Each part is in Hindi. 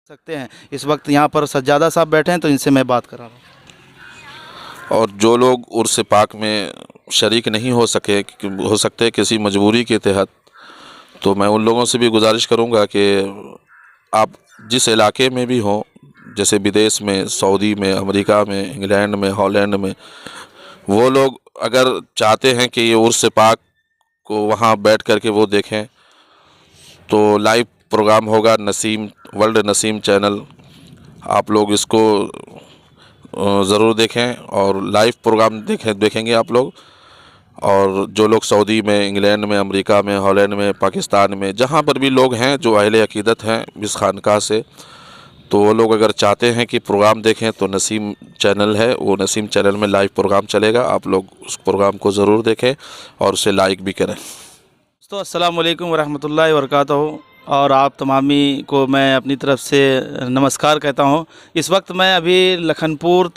सकते हैं। इस वक्त यहाँ पर सज्जादा साहब बैठे हैं, तो इनसे मैं बात करा रहा हूँ। और जो लोग उर्स पाक में शरीक नहीं हो सकते किसी मजबूरी के तहत, तो मैं उन लोगों से भी गुजारिश करूँगा कि आप जिस इलाके में भी हों, जैसे विदेश में, सऊदी में, अमेरिका में, इंग्लैंड में, हॉलैंड में, वो लोग अगर चाहते हैं कि ये उर्स पाक को वहाँ बैठ कर के वो देखें, तो लाइव प्रोग्राम होगा नसीम वर्ल्ड नसीम चैनल। आप लोग इसको ज़रूर देखें और लाइव प्रोग्राम देखेंगे आप लोग। और जो लोग सऊदी में, इंग्लैंड में, अमेरिका में, हॉलैंड में, पाकिस्तान में, जहाँ पर भी लोग हैं जो अहले अकीदत हैं इस खानका से, तो वो लोग अगर चाहते हैं कि प्रोग्राम देखें तो नसीम चैनल है, वो नसीम चैनल में लाइव प्रोग्राम चलेगा। आप लोग उस प्रोग्राम को ज़रूर देखें और उसे लाइक भी करें। दोस्तों अस्सलाम वालेकुम वरहमतुल्लाहि वबरकातुहू, और आप तमामी को मैं अपनी तरफ से नमस्कार कहता हूँ। इस वक्त मैं अभी लखनपुर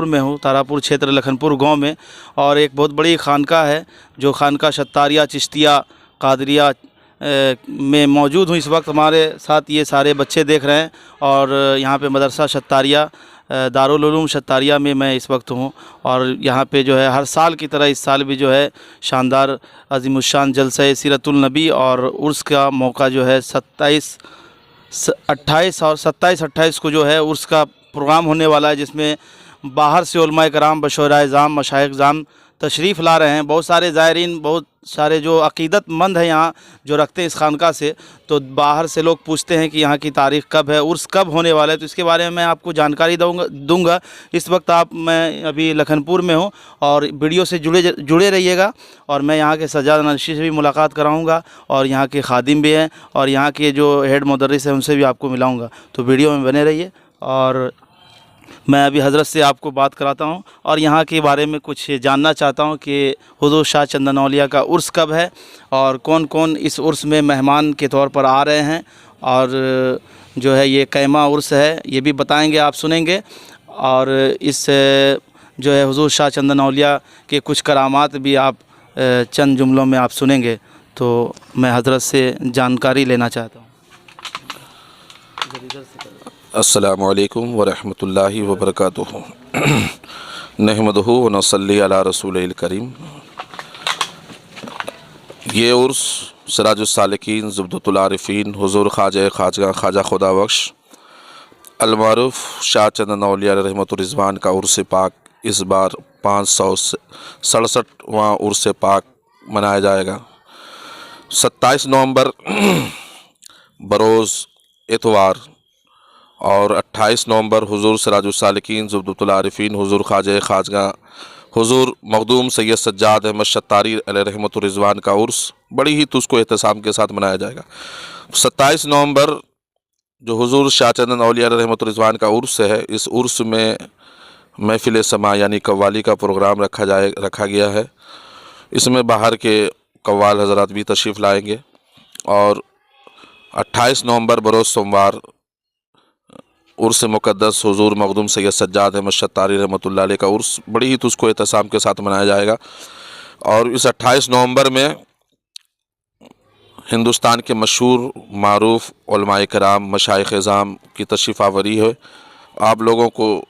में हूँ, तारापुर क्षेत्र लखनपुर गांव में, और एक बहुत बड़ी खानका है जो खानका शत्तारिया चिश्तिया कादरिया में मौजूद हूँ। इस वक्त हमारे साथ ये सारे बच्चे देख रहे हैं, और यहाँ पे मदरसा शत्तारिया दारुल उलूम शत्तारिया में मैं इस वक्त हूँ। और यहाँ पे जो है हर साल की तरह इस साल भी जो है शानदार अज़ीमुश्शान जलसा सीरतुल नबी और उर्स का मौका जो है 28 को जो है उर्स का प्रोग्राम होने वाला है, जिसमें बाहर से उलमाए कराम बशोराए-ज़ाम मशाइख़-ज़ाम तशरीफ़ ला रहे हैं। बहुत सारे ज़ायरीन, बहुत सारे जो अक़ीदतमंद हैं यहाँ जो रखते हैं इस खानका से, तो बाहर से लोग पूछते हैं कि यहाँ की तारीख़ कब है, उर्स कब होने वाला है। तो इसके बारे में मैं आपको जानकारी दूँगा। इस वक्त मैं अभी लखनपुर में हूँ, और वीडियो से जुड़े रहिएगा। और मैं यहाँ के सज्जाद नशीं से भी मुलाकात कराऊँगा, और यहाँ के खादिम भी हैं, और यहाँ के जो हेड मुदर्रिस हैं उनसे भी आपको मिलाऊँगा। तो वीडियो में बने रहिए, और मैं अभी हज़रत से आपको बात कराता हूँ और यहाँ के बारे में कुछ जानना चाहता हूँ कि हुज़ूर शाह चंदन औलिया का उर्स कब है, और कौन कौन इस उर्स में मेहमान के तौर पर आ रहे हैं, और जो है ये कैमा उर्स है ये भी बताएंगे, आप सुनेंगे। और इस जो है हुज़ूर शाह चंदन औलिया के कुछ करामात भी आप चंद जुमलों में आप सुनेंगे। तो मैं हज़रत से जानकारी लेना चाहता हूँ। अस्सलामु अलैकुम वरहमतुल्लाहि वबरकातुहू। नहमदुहु व नसल्ली अला रसूलिल करीम। ये उर्स सिराजुस सालिकीन ज़ुब्दतुल आरिफ़ीन हुज़ूर ख्वाजा खुदा बख्श अलमारूफ़ शाह चंदन औलिया रहमतुर रिज़वान का उर्स पाक इस बार 567वां उर्स पाक मनाया जाएगा। 27 नवंबर बरोज़ इतवार और 28 नवंबर हुज़ूर सिराजुस सालिकीन ज़ुब्दतुल आरिफ़ीन हुज़ूर ख्वाजा हुज़ूर मखदूम सैयद सज्जाद अहमद शत्तारी अलैहि रहमतुर रिज़वान का उर्स बड़ी ही तुस्को एहतसाम के साथ मनाया जाएगा। 27 नवंबर जो हुज़ूर शाह चंदन औलिया रहमतुर रिज़वान का उर्स है, इस उर्स में महफ़िल समा यानी कव्वाली का प्रोग्राम रखा गया है। इसमें बाहर के कव्वाल हज़रात भी तशरीफ़ लाएंगे। और 28 नवंबर बरोज़ सोमवार उर्स मुक़द्दस हुज़ूर मखदूम सैयद सज्जाद अहमद शत्तारी रहमतुल्लाह अलैह का उर्स बड़ी ही तुस्को एहतसाम के साथ मनाया जाएगा। और इस 28 नवंबर में हिंदुस्तान के मशहूर मारूफ़ उलमाए कराम मशाइख़-ए-ज़ाम की तशरीफ़ आवरी है। आप लोगों को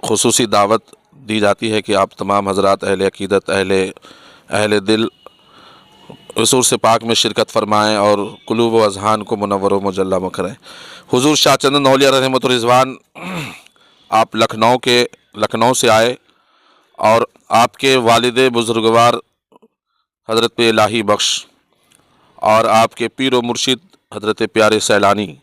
ख़ुसूसी दावत दी जाती है कि आप तमाम हज़रात अहले अक़ीदत अहले दिल इस उर्स पाक में शिरकत फ़रमाएँ और क़ुलूब व अज़हान को मुनव्वर व मुजल्ला करें। हुज़ूर शाह चंदन औलिया रहमतुर रिज़वान आप लखनऊ से आए, और आपके वालिद बुज़ुर्गवार हज़रत पे इलाही बख्श और आपके पीर व मुर्शिद हज़रत प्यारे सैलानी,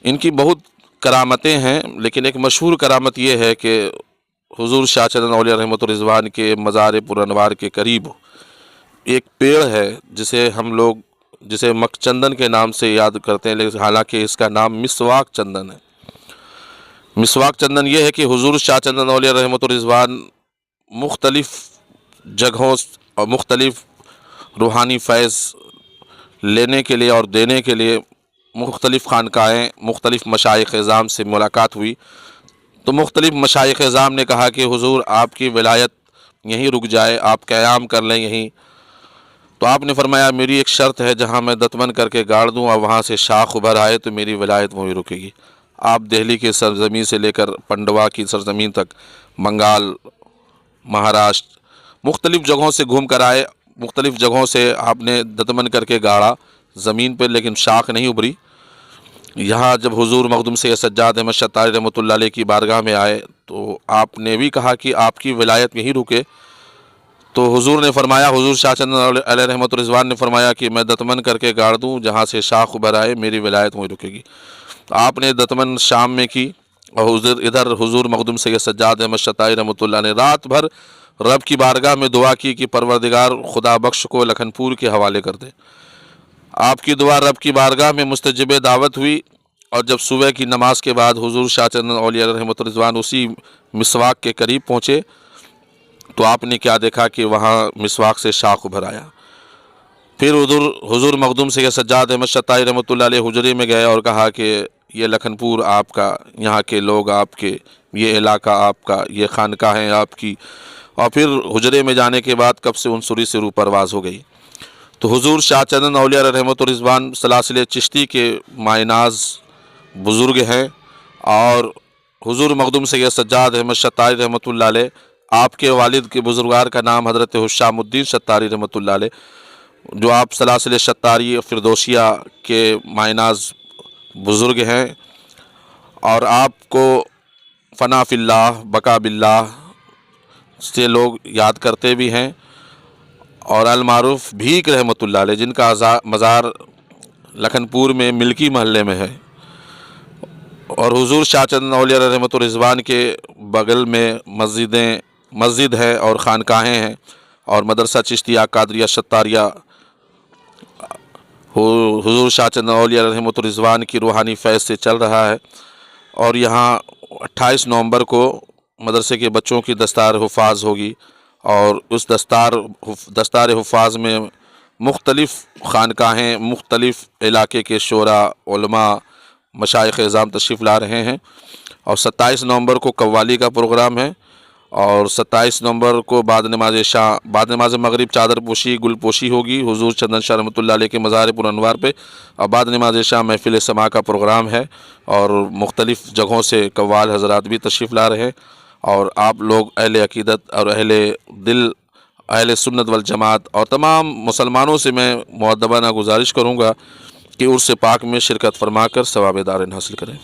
इनकी बहुत करामतें हैं। लेकिन एक मशहूर करामत ये है कि हुज़ूर शाह चंदन औलिया रहमतुर रिज़वान के मज़ार पुरअनवार के करीब एक पेड़ है जिसे मकचंदन के नाम से याद करते हैं, लेकिन हालांकि इसका नाम मिसवाक चंदन है। मिसवाक चंदन ये है कि हुज़ूर शाह चंदन औलिया रहमतुर रिज़वान मुख्तलिफ़ जगहों और मुख्तलिफ़ रूहानी फैज़ लेने के लिए और देने के लिए मुख्तलिफ़ खानकाएँ मुख्तलिफ़ मशाइख़-ए-ज़ाम से मुलाकात हुई। तो मुख्तलिफ़ मशाइख़-ए-ज़ाम ने कहा कि हुज़ूर आपकी विलायत यहीं रुक जाए, आप क़याम कर लें यहीं। तो आपने फरमाया मेरी एक शर्त है, जहाँ मैं दतमन करके गाड़ दूँ और वहाँ से शाख उभर आए तो मेरी विलायत वहीं रुकेगी। आप दिल्ली की सरजमीन से लेकर पंडवा की सरजमीन तक, बंगाल, महाराष्ट्र, मुख्तलिफ़ जगहों से घूम कर आए, मुख्तलिफ़ जगहों से आपने दतमन करके गाड़ा ज़मीन पर, लेकिन शाख नहीं उभरी। यहाँ जब हुजूर मखदूम सैयद सज्जाद अहमद शत्तारी रहमतुल्लाह अलैह की बारगाह में आए तो आपने भी कहा कि आपकी विलायत यहीं रुके। तो हुजूर ने फरमाया, हुजूर शाह चंदन अलैह रहमत रिज़वान ने फरमाया कि मैं दतमन करके गाड़ दूँ, जहाँ से शाख उभर आए मेरी विलायत वहीं रुकेगी। तो आपने दतमन शाम में की और इधर हुजूर मखदूम सैयद सज्जाद अहमद शत्तारी रहमतुल्लाह ने रात भर रब की बारगाह में दुआ की कि परवरदिगार खुदा बख्श को लखनपुर के हवाले कर दे। आपकी दुआ रब की बारगाह में मुस्तजिब दावत हुई। और जब सुबह की नमाज के बाद हुजूर शाह चंदन औलिया रहमत रिज़वान उसी मिसवाक के करीब पहुँचे तो आपने क्या देखा कि वहाँ मिसवाक से शाख उभर आया। फिर हुजूर मखदूम सैयद सज्जाद अहमद शत्तारी रहमतुल्लाह अलैह हुजरे में गए और कहा कि ये लखनपुर आपका, यहाँ के लोग आपके, ये इलाका आपका, ये खानकाहें आपकी। और फिर हुजरे में जाने के बाद कब से उन सुरी से रू परवाज़ हो गई। तो हुजूर शाह चंदन औलिया रहमत रिज़वान सलासिल चिश्ती के मायनाज बुज़ुर्ग हैं और हुजूर मखदूम सैयद सज्जाद अहमद शत्तारी रहमतुल्लाह अलैह, आपके वालिद के बुजुर्गार का नाम हज़रत हुशामुद्दीन शत्तारी रहमतुल्लाह अलैह, जो आप सलासिल शत्तारी फ़िरदौसिया के मायनाज बुज़ुर्ग हैं। और आपको फ़ना फ़िल्लाह बका बिल्लाह से लोग याद करते भी हैं। और अल मारूफ भीख रहमतुल्लाह अलैह, जिनका मज़ार लखनपुर में मिल्की महल्ले में है। और हुजूर शाह चंदन औलिया रहमत रिज़वान के बगल में मस्जिद है और खानकाहें हैं और मदरसा चिश्तिया कादरिया शत्तारिया हुजूर शाह चंदन औलिया रहमत रिज़वान की रूहानी फैज़ से चल रहा है। और यहाँ 28 नवंबर को मदरसे के बच्चों की दस्तार हुफ़ाज़ होगी और उस दस्तार हुफ़ाज़ में मुख्तलिफ़ खानकाहें, मुख्तलिफ़ इलाके के शोरा, उलमा, मशाइख़ इज़ाम तशरीफ़ ला रहे हैं। और 27 नवंबर को कव्वाली का प्रोग्राम है और 27 नवंबर को बाद नमाज मगरिब चादर पोशी गुल पोशी होगी हुजूर चंदन शाह रहमतुल्लाह अलैह के मज़ार पुरअनवार पे। और बाद नमाज शाह महफ़िल समा का प्रोग्राम है और मुख्तलिफ़ जगहों से कव्वाल हज़रात भी तशरीफ़ ला रहे हैं। और आप लोग अहले अक़ीदत और अहले दिल, अहले सुन्नत वल जमात और तमाम मुसलमानों से मैं मुअद्दबाना गुजारिश करूँगा कि उर्स पाक में शिरकत फरमाकर सवाब दारैन हासिल करें।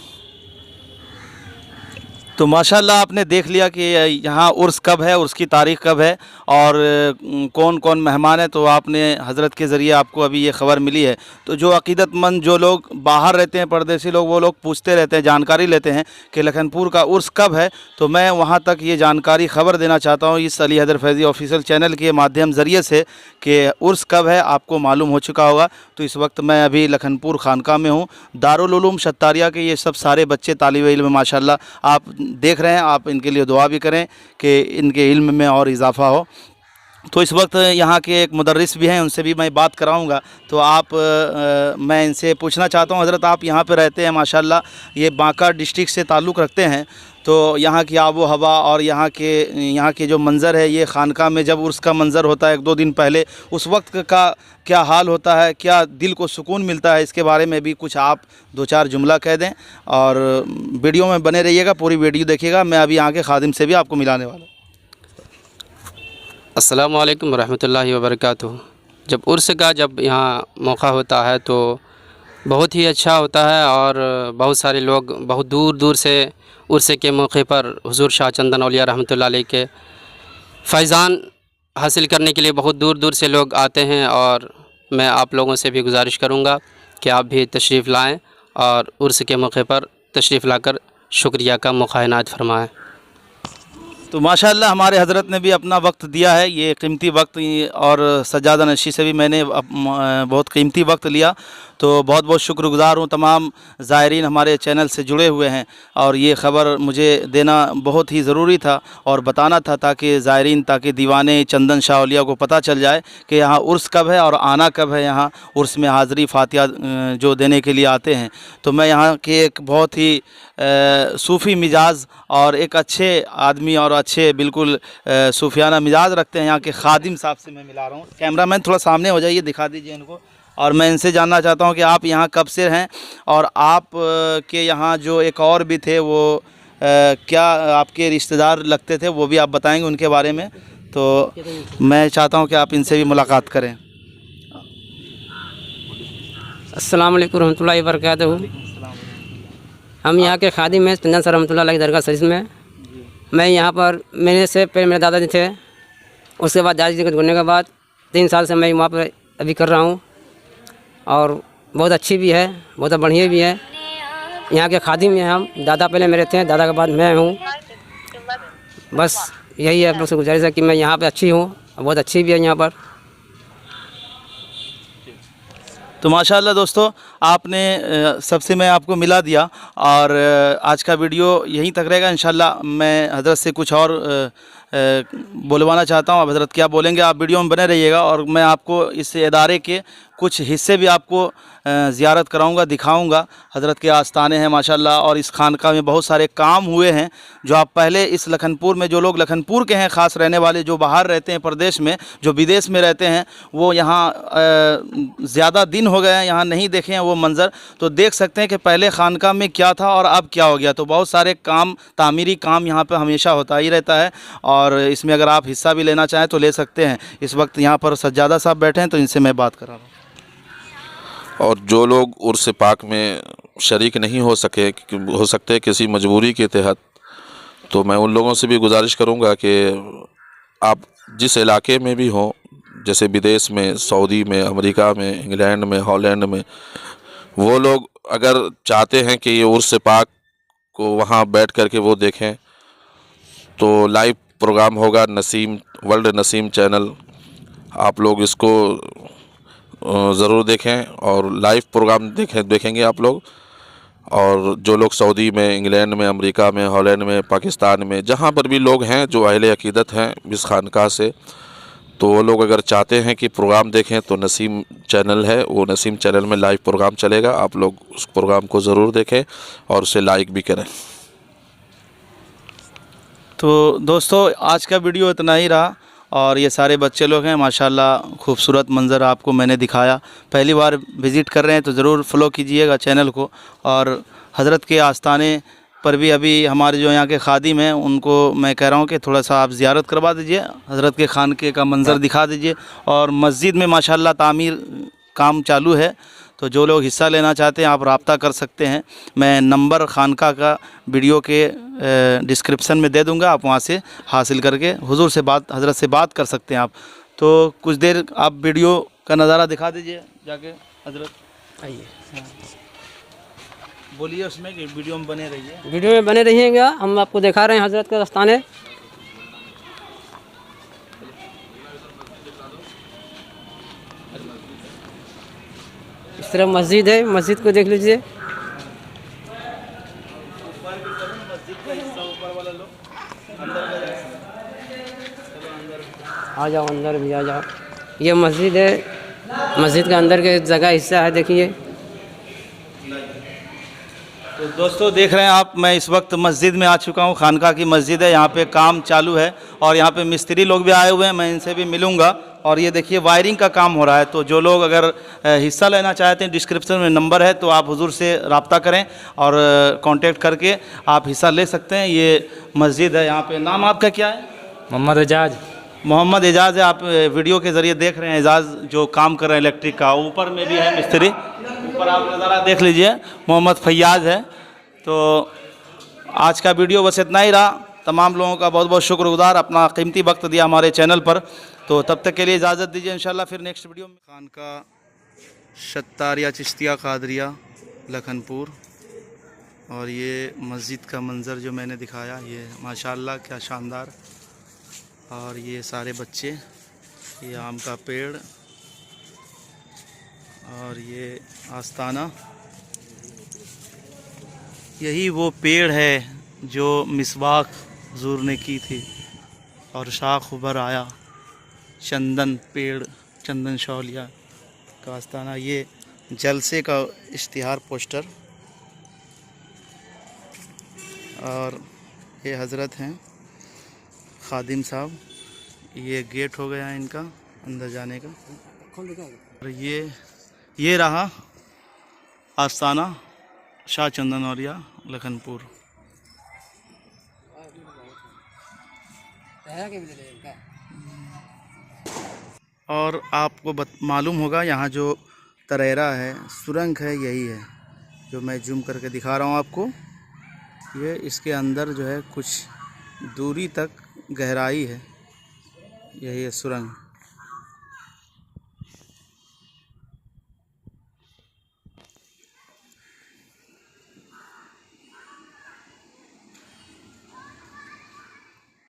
तो माशाल्लाह आपने देख लिया कि यहाँ उर्स कब है, उर्स की तारीख़ कब है और कौन कौन मेहमान हैं। तो आपने हज़रत के ज़रिए आपको अभी ये ख़बर मिली है। तो जो अक़ीदतमंद जो लोग बाहर रहते हैं, परदेसी लोग, वो लोग पूछते रहते हैं, जानकारी लेते हैं कि लखनपुर का उर्स कब है। तो मैं वहाँ तक ये जानकारी ख़बर देना चाहता हूँ इस अली हैदर फैज़ी ऑफिशियल चैनल के माध्यम ज़रिए से कि उर्स कब है आपको मालूम हो चुका होगा। तो इस वक्त मैं अभी लखनपुर खानका में हूँ। दारुल उलूम शत्तारिया के ये सब सारे बच्चे तालिबे इल्म माशाल्लाह आप देख रहे हैं। आप इनके लिए दुआ भी करें कि इनके इल्म में और इजाफ़ा हो। तो इस वक्त यहाँ के एक मुदर्रिस भी हैं, उनसे भी मैं बात कराऊंगा। तो मैं इनसे पूछना चाहता हूँ, हज़रत आप यहाँ पे रहते हैं माशाल्लाह, ये बांका डिस्ट्रिक्ट से ताल्लुक़ रखते हैं, तो यहाँ की आबो हवा और यहाँ के जो मंज़र है, ये खानका में जब उर्स का मंज़र होता है 1-2 दिन पहले, उस वक्त का क्या हाल होता है, क्या दिल को सुकून मिलता है, इसके बारे में भी कुछ आप 2-4 जुमला कह दें। और वीडियो में बने रहिएगा, पूरी वीडियो देखिएगा। मैं अभी यहाँ के खादिम से भी आपको मिलाने वाला हूँ। अस्सलामु अलैकुम रहमतुल्लाहि व बरकातुहू। जब उर्स का जब यहाँ मौका होता है तो बहुत ही अच्छा होता है और बहुत सारे लोग बहुत दूर दूर से उर्स के मौके पर हुजूर शाह चंदन औलिया रहमतुल्लाह अलैह के फैज़ान हासिल करने के लिए बहुत दूर दूर से लोग आते हैं। और मैं आप लोगों से भी गुजारिश करूँगा कि आप भी तशरीफ़ लाएँ और उर्स के मौके पर तशरीफ़ लाकर शुक्रिया का मौका इनायत फरमाएँ। तो माशाअल्लाह हमारे हज़रत ने भी अपना वक्त दिया है, ये कीमती वक्त, और सज्जादा नशी से भी मैंने बहुत कीमती वक्त लिया। तो बहुत बहुत शुक्रगुज़ार हूँ। तमाम ज़ायरीन हमारे चैनल से जुड़े हुए हैं और ये ख़बर मुझे देना बहुत ही ज़रूरी था और बताना था ताकि ज़ायरीन, ताकि दीवाने चंदन शाह औलिया को पता चल जाए कि यहाँ उर्स कब है और आना कब है। यहाँ उर्स में हाज़री फ़ातिहा जो देने के लिए आते हैं। तो मैं यहाँ के एक बहुत ही सूफ़ी मिजाज और एक अच्छे आदमी और अच्छे बिल्कुल सूफियाना मिजाज रखते हैं यहाँ के खादिम साहब से मैं मिला रहा हूँ। कैमरामैन थोड़ा सामने हो जाइए, दिखा दीजिए इनको। और मैं इनसे जानना चाहता हूँ कि आप यहाँ कब से हैं और आप के यहाँ जो एक और भी थे वो क्या आपके रिश्तेदार लगते थे, वो भी आप बताएंगे उनके बारे में। तो मैं चाहता हूँ कि आप इनसे भी मुलाकात करें। अस्सलाम वालेकुम रहमतुल्लाहि व बरकातहू। हम यहाँ के खादिम हैं तंजन सर रहमतुल्लाह अलैह दरगाह शरीफ में। मैं यहाँ पर मेरे से पहले मेरे दादाजी थे, उसके बाद दादाजी के गुजरने के बाद 3 साल से मैं वहाँ पर अभी कर रहा हूँ और बहुत अच्छी भी है, बहुत बढ़िया भी है। यहाँ के खादिम हैं हम, दादा पहले मेरे थे, दादा के बाद मैं हूँ। बस यही है आप लोग से गुजारिश है कि मैं यहाँ पे अच्छी हूँ, बहुत अच्छी भी है यहाँ पर। तो माशाल्लाह दोस्तों, आपने सबसे मैं आपको मिला दिया और आज का वीडियो यहीं तक रहेगा। इंशाल्लाह मैं हज़रत से कुछ और बुलवाना चाहता हूँ। अब हज़रत क्या बोलेंगे, आप वीडियो में बने रहिएगा और मैं आपको इस इदारे के कुछ हिस्से भी आपको ज़ियारत कराऊंगा, दिखाऊंगा। हज़रत के आस्थाने हैं माशाल्लाह और इस खानका में बहुत सारे काम हुए हैं जो आप पहले इस लखनपुर में, जो लोग लखनपुर के हैं ख़ास रहने वाले, जो बाहर रहते हैं प्रदेश में, जो विदेश में रहते हैं, वो यहाँ ज़्यादा दिन हो गए हैं, यहाँ नहीं देखे हैं वो मंज़र, तो देख सकते हैं कि पहले खानका में क्या था और अब क्या हो गया। तो बहुत सारे काम, तामीरी काम यहाँ पर हमेशा होता ही रहता है और इसमें अगर आप हिस्सा भी लेना चाहें तो ले सकते हैं। इस वक्त यहाँ पर सज्जादा साहब बैठे हैं तो इनसे मैं बात करा रहा हूँ। और जो लोग उर्स पाक में शरीक नहीं हो सकते किसी मजबूरी के तहत, तो मैं उन लोगों से भी गुजारिश करूंगा कि आप जिस इलाके में भी हों, जैसे विदेश में, सऊदी में, अमेरिका में, इंग्लैंड में, हॉलैंड में, वो लोग अगर चाहते हैं कि ये उर्स पाक को वहाँ बैठ कर के वो देखें, तो लाइव प्रोग्राम होगा नसीम वर्ल्ड नसीम चैनल, आप लोग इसको ज़रूर देखें और लाइव प्रोग्राम देखेंगे आप लोग। और जो लोग सऊदी में, इंग्लैंड में, अमेरिका में, हॉलैंड में, पाकिस्तान में, जहाँ पर भी लोग हैं जो अहले अकीदत हैं इस खानकाह से, तो वो लोग अगर चाहते हैं कि प्रोग्राम देखें तो नसीम चैनल है, वो नसीम चैनल में लाइव प्रोग्राम चलेगा। आप लोग उस प्रोग्राम को ज़रूर देखें और उसे लाइक भी करें। तो दोस्तों, आज का वीडियो इतना ही रहा और ये सारे बच्चे लोग हैं माशाल्लाह, खूबसूरत मंज़र आपको मैंने दिखाया। पहली बार विज़िट कर रहे हैं तो ज़रूर फॉलो कीजिएगा चैनल को। और हज़रत के आस्थाने पर भी अभी हमारे जो यहाँ के खादिम हैं उनको मैं कह रहा हूँ कि थोड़ा सा आप ज़ियारत करवा दीजिए, हज़रत के खानके का मंज़र दिखा दीजिए। और मस्जिद में माशाल्लाह तामीर काम चालू है, तो जो लोग हिस्सा लेना चाहते हैं आप रब्ता कर सकते हैं। मैं नंबर खानका का वीडियो के डिस्क्रिप्शन में दे दूंगा, आप वहां से हासिल करके हुजूर से बात, हज़रत से बात कर सकते हैं आप। तो कुछ देर आप वीडियो का नज़ारा दिखा दीजिए जाके। हज़रत आइए, बोलिए उसमें कि वीडियो में बने रहिए। वीडियो में बने रहिएगा, हम आपको दिखा रहे हैं हज़रत के आस्थाने। इस तरफ मस्जिद है, मस्जिद को देख लीजिए। आ जाओ, अंदर भी आ जाओ। ये मस्जिद है, मस्जिद का अंदर के जगह हिस्सा है, देखिए। तो दोस्तों देख रहे हैं आप, मैं इस वक्त मस्जिद में आ चुका हूँ। खानका की मस्जिद है, यहाँ पे काम चालू है और यहाँ पे मिस्त्री लोग भी आए हुए हैं, मैं इनसे भी मिलूँगा। और ये देखिए वायरिंग का काम हो रहा है, तो जो लोग अगर हिस्सा लेना चाहते हैं, डिस्क्रिप्शन में नंबर है, तो आप हुजूर से रब्ता करें और कांटेक्ट करके आप हिस्सा ले सकते हैं। ये मस्जिद है, यहाँ पे नाम आपका क्या है? मोहम्मद एजाज। मोहम्मद एजाज़ है। आप वीडियो के ज़रिए देख रहे हैं एजाज़ जो काम कर रहे हैं इलेक्ट्रिक का। ऊपर में भी है मिस्त्री, ऊपर आप नज़ारा देख लीजिए। मोहम्मद फैयाज़ है। तो आज का वीडियो बस इतना ही रहा। तमाम लोगों का बहुत बहुत शुक्रगुजार, अपना कीमती वक्त दिया हमारे चैनल पर। तो तब तक के लिए इजाज़त दीजिए, इंशाल्लाह फिर नेक्स्ट वीडियो में। खानका शत्तारिया चिश्तिया कादरिया लखनपुर, और ये मस्जिद का मंज़र जो मैंने दिखाया, ये माशाल्लाह क्या शानदार। और ये सारे बच्चे, ये आम का पेड़ और ये आस्ताना, यही वो पेड़ है जो मिसवाक हुज़ूर ने की थी और शाख उभर आया। चंदन पेड़, चंदन शौलिया का आस्ताना, ये जलसे का इश्तिहार पोस्टर, और ये हज़रत हैं खादिम साहब, ये गेट हो गया इनका अंदर जाने का। और ये रहा आस्थाना शाह चंदन औरिया लखनपुर। और आपको मालूम होगा यहाँ जो तरेरा है, सुरंग है, यही है जो मैं जूम करके दिखा रहा हूँ आपको। ये इसके अंदर जो है कुछ दूरी तक गहराई है, यही है सुरंग।